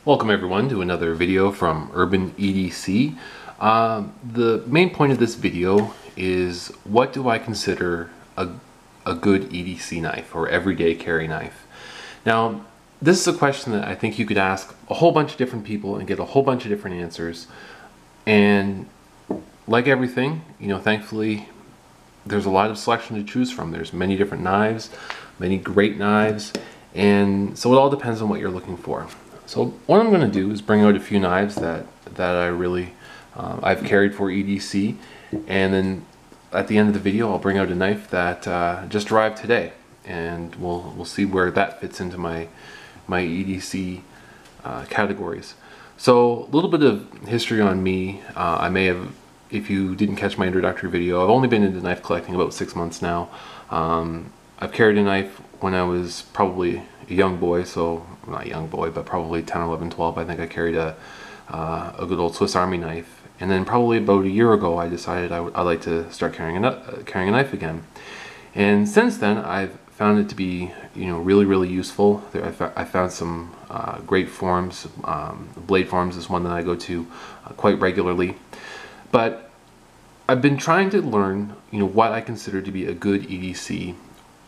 Welcome everyone to another video from Urban EDC. The main point of this video is what do I consider a good EDC knife or everyday carry knife. Now this is a question that I think you could ask a whole bunch of different people and get a whole bunch of different answers, and like everything, thankfully there's a lot of selection to choose from. There's many different knives, many great knives, and so it all depends on what you're looking for. So what I'm going to do is bring out a few knives that I really I've carried for EDC, and then at the end of the video I'll bring out a knife that just arrived today, and we'll see where that fits into my EDC categories. So a little bit of history on me. I may have, if you didn't catch my introductory video, I've only been into knife collecting about 6 months now. I've carried a knife when I was probably a young boy, so not young boy, but probably 10, 11, 12. I think I carried a good old Swiss Army knife, and then probably about a year ago I decided I'd like to start carrying a knife again. And since then I've found it to be really useful. I found some great forms. Blade Forms is one that I go to quite regularly, but I've been trying to learn what I consider to be a good EDC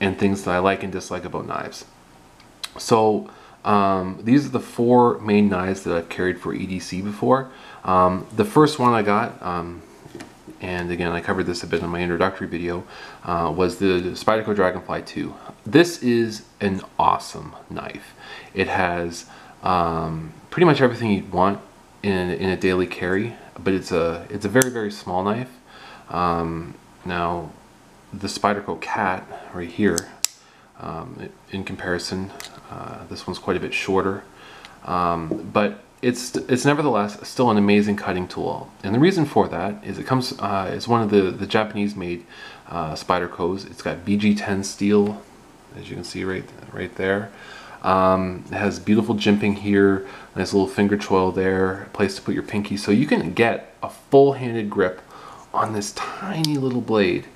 and things that I like and dislike about knives. So these are the 4 main knives that I've carried for EDC before. The first one I got, and again I covered this a bit in my introductory video, was the Spyderco Dragonfly 2. This is an awesome knife. It has pretty much everything you'd want in a daily carry, but it's a very small knife. Now the Spyderco Cat right here, in comparison, this one's quite a bit shorter, but it's nevertheless still an amazing cutting tool. And the reason for that is it comes it's one of the Japanese made Spydercos. It's got BG10 steel, as you can see right there. It has beautiful jimping here, nice little finger choil there, a place to put your pinky, so you can get a full-handed grip on this tiny little blade.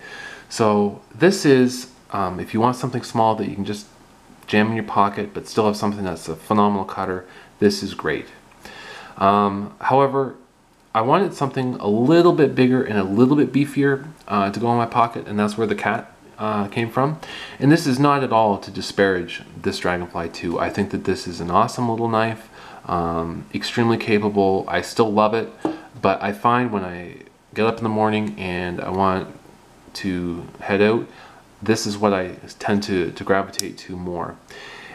So this is, if you want something small that you can just jam in your pocket but still have something that's a phenomenal cutter, this is great. However, I wanted something a little bit bigger and a little bit beefier to go in my pocket, and that's where the Cat came from. And this is not at all to disparage this Dragonfly 2. I think that this is an awesome little knife, extremely capable. I still love it, but I find when I get up in the morning and I want to head out, this is what I tend to gravitate to more.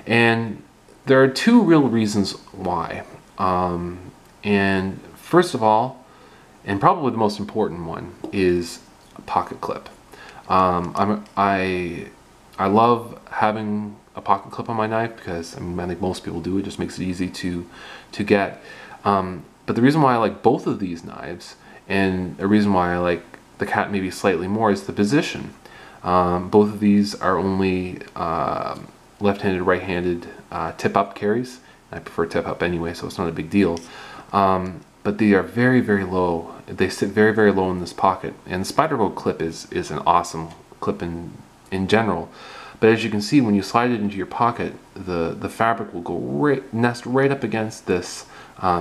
And there are 2 real reasons why. And first of all, and probably the most important one, is a pocket clip. I love having a pocket clip on my knife because I think most people do. It just makes it easy to get. But the reason why I like both of these knives, and a reason why I like the Cat maybe slightly more, is the position. Both of these are only left-handed, right-handed tip-up carries. I prefer tip-up anyway, so it's not a big deal. But they are very low. They sit very low in this pocket. And the Spyderco clip is an awesome clip in general. But as you can see, when you slide it into your pocket, the fabric will go nest right up against this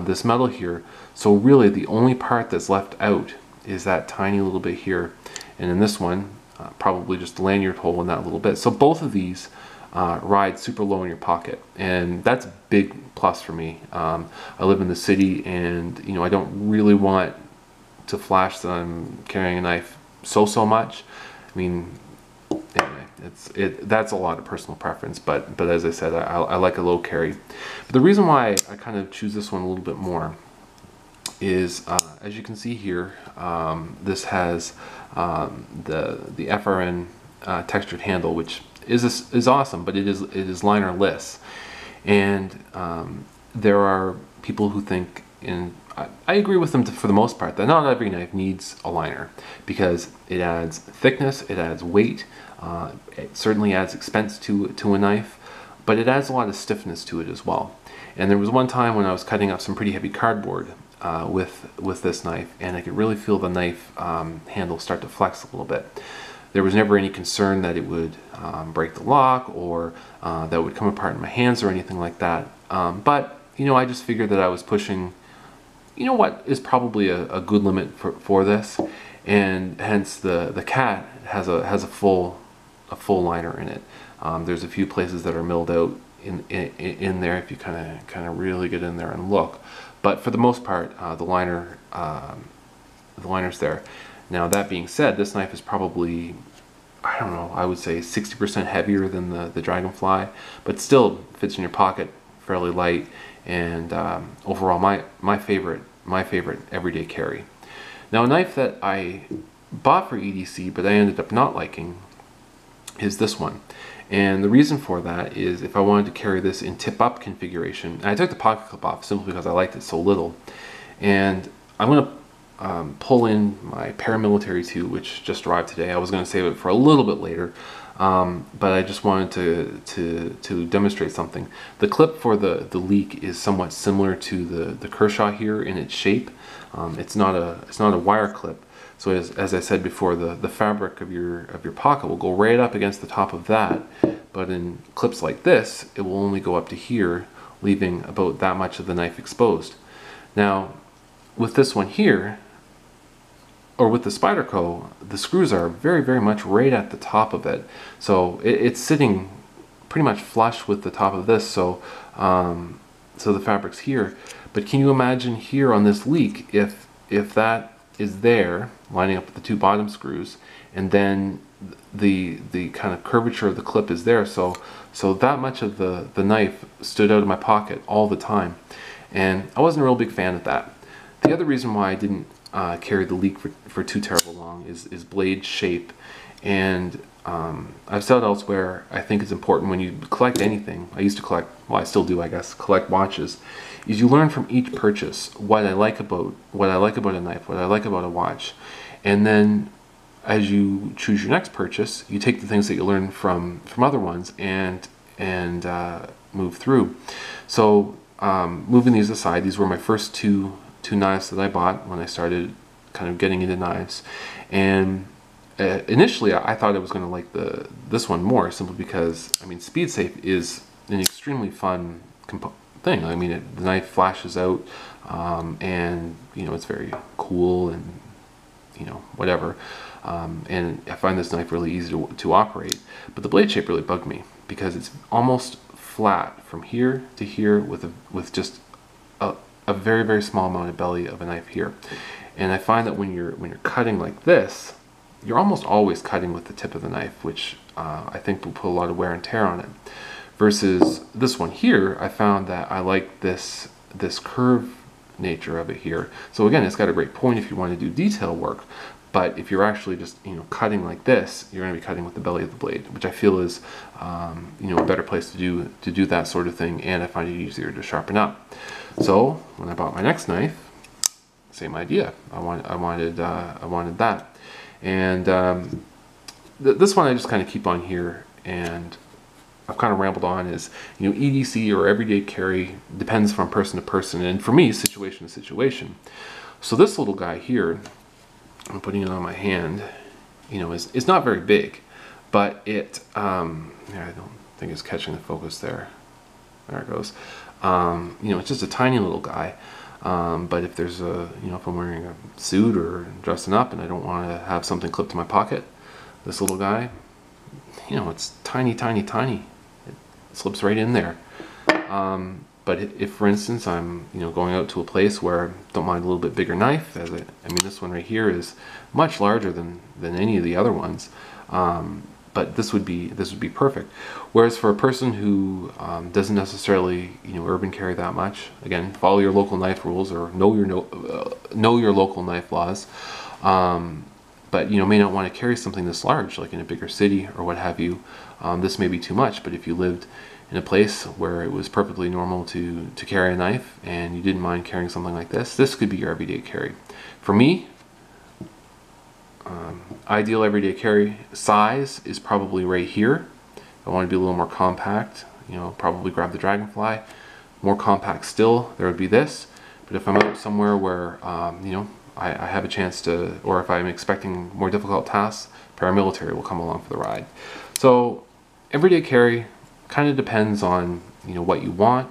this metal here. So really, the only part that's left out is that tiny little bit here, and in this one, probably just a lanyard hole in that little bit. So both of these ride super low in your pocket, and that's a big plus for me. I live in the city, and I don't really want to flash that I'm carrying a knife so much. I mean, anyway, that's a lot of personal preference, but as I said, I like a low carry. But the reason why I kind of choose this one a little bit more is, as you can see here, this has the FRN textured handle, which is awesome, but it is linerless. And there are people who think, and I agree with them for the most part, that not every knife needs a liner, because it adds thickness, it adds weight, it certainly adds expense to a knife, but it adds a lot of stiffness to it as well. And there was one time when I was cutting up some pretty heavy cardboard with this knife, and I could really feel the knife handle start to flex a little bit. There was never any concern that it would break the lock, or that would come apart in my hands or anything like that. But I just figured that I was pushing, what is probably a good limit for this, and hence the cat has a full liner in it. There's a few places that are milled out in there if you kind of really get in there and look, but for the most part, the liner's there. Now that being said, this knife is probably, I don't know, I would say 60% heavier than the Dragonfly, but still fits in your pocket, fairly light, and overall my favorite everyday carry. Now a knife that I bought for EDC but I ended up not liking is this one. And the reason for that is if I wanted to carry this in tip-up configuration, and I took the pocket clip off simply because I liked it so little, and I'm going to pull in my paramilitary 2, which just arrived today. I was going to save it for a little bit later, but I just wanted to demonstrate something. The clip for the leak is somewhat similar to the Kershaw here in its shape. It's not a wire clip. So as I said before, the fabric of your pocket will go right up against the top of that, but in clips like this, it will only go up to here, leaving about that much of the knife exposed. Now, with this one here, or with the Spyderco, the screws are very, very much right at the top of it. So it's sitting pretty much flush with the top of this, so the fabric's here. But can you imagine here on this leak, if that is there, lining up with the two bottom screws, and then the kind of curvature of the clip is there, so that much of the knife stood out of my pocket all the time, and I wasn't a real big fan of that. The other reason why I didn't carry the leak for too terrible long is blade shape, and I've said elsewhere, I think it's important when you collect anything. I used to collect, well I still do I guess, collect watches, is you learn from each purchase what I like about a knife, what I like about a watch, and then as you choose your next purchase, you take the things that you learn from other ones and move through. So moving these aside, these were my first two knives that I bought when I started kind of getting into knives, and initially I thought I was going to like this one more, simply because I mean Speed Safe is an extremely fun thing. I mean the knife flashes out, and it's very cool and whatever, and I find this knife really easy to operate. But the blade shape really bugged me because it's almost flat from here to here with just a very, very small amount of belly of a knife here. And I find that when you're cutting like this, you're almost always cutting with the tip of the knife, which I think will put a lot of wear and tear on it. Versus this one here, I found that I like this curve nature of it here. So again, it's got a great point if you want to do detail work, but if you're actually just cutting like this, you're going to be cutting with the belly of the blade, which I feel is a better place to do that sort of thing, and I find it easier to sharpen up. So when I bought my next knife, same idea. I wanted that, and this one I just kind of keep on here, and I've kind of rambled on. Is EDC or everyday carry depends from person to person, and for me, situation to situation. So this little guy here, I'm putting it on my hand, is not very big, but it I don't think it's catching the focus there. There it goes. It's just a tiny little guy. But if there's if I'm wearing a suit or dressing up and I don't want to have something clipped to my pocket, this little guy, it's tiny, tiny, tiny. It slips right in there. But if, for instance, I'm going out to a place where I don't mind a little bit bigger knife, I mean this one right here is much larger than any of the other ones. But this would be perfect. Whereas for a person who doesn't necessarily urban carry that much, again, follow your local knife rules or know your local knife laws, but may not want to carry something this large, like in a bigger city or what have you. This may be too much, but if you lived in a place where it was perfectly normal to carry a knife and you didn't mind carrying something like this could be your everyday carry. For me, ideal everyday carry size is probably right here. If I want to be a little more compact, probably grab the Dragonfly. More compact still, there would be this. But if I'm out somewhere where I have a chance to, or if I'm expecting more difficult tasks, paramilitary will come along for the ride. So everyday carry kind of depends on what you want.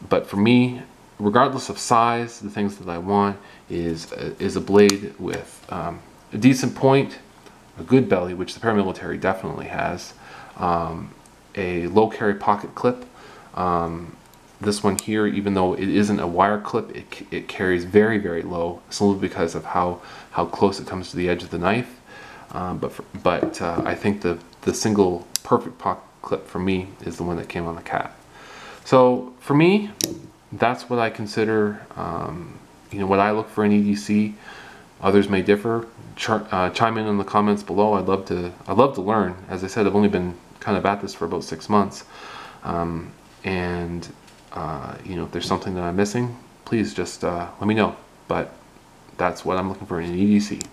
But for me, regardless of size, the things that I want is a blade with a decent point, a good belly, which the paramilitary definitely has, a low carry pocket clip. This one here, even though it isn't a wire clip, it carries very, very low, simply because of how close it comes to the edge of the knife. But I think the single perfect pocket clip for me is the one that came on the cat. So for me, that's what I consider, you know, what I look for in EDC. Others may differ. Chime in the comments below. I'd love to learn. As I said, I've only been kind of at this for about 6 months, and you know, if there's something that I'm missing, please just let me know. But that's what I'm looking for in an EDC.